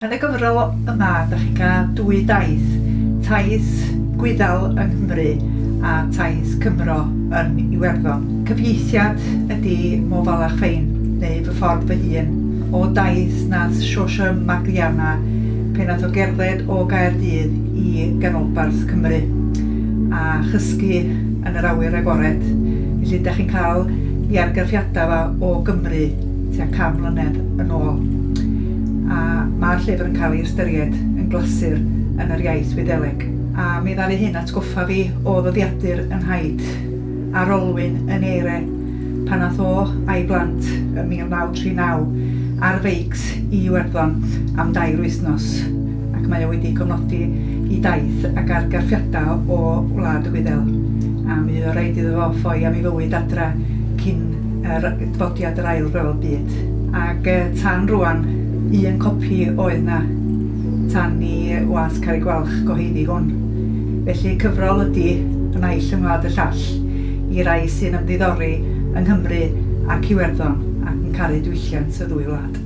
Yn y gyfrol yma, ydych chi'n cael dwy daith, taith Gwyddal yng Nghymru a taith Cymro yn Iwerddon. Cyfieithiad ydy Mo Falach Ffein, neu fy ffordd fy hun, o daith nath Siosha Magiana pan nath o gerdded o Gaerdydd i ganolbarth Cymru a chysgu yn yr awyr agored. Felly ydych chi'n cael ei argraffiadau o Gymru tua 100 mlynedd yn ôl. A mae'r llyfr yn cael ei ystyried yn glasur yn yr iaith Wyddeleg. A mi ddaru hyn atgoffa fi o ddyddiadur yn Haid ar olwyn yn Eire pan nath o a'i blant yn 1939 ar feics i Iwerddon am 2 wythnos. Ac mae o wedi cofnodi ei daith ac argraffiadau o Wlad y Gwyddel. A mi oedd o rhaid iddo fo ffoi am ei fywyd adra cyn yr dyfodiad yr ail ryfel byd. Ac tan rwan, un copi oedd na tan i was cael ei gwalch cyhoeddi hwn. Felly cyfrol ydy Naill yng Ngwlad y Llall i rai sy'n ymddiddori yng Nghymru ac Iwerddon ac yn caru diwylliant y ddwy wlad.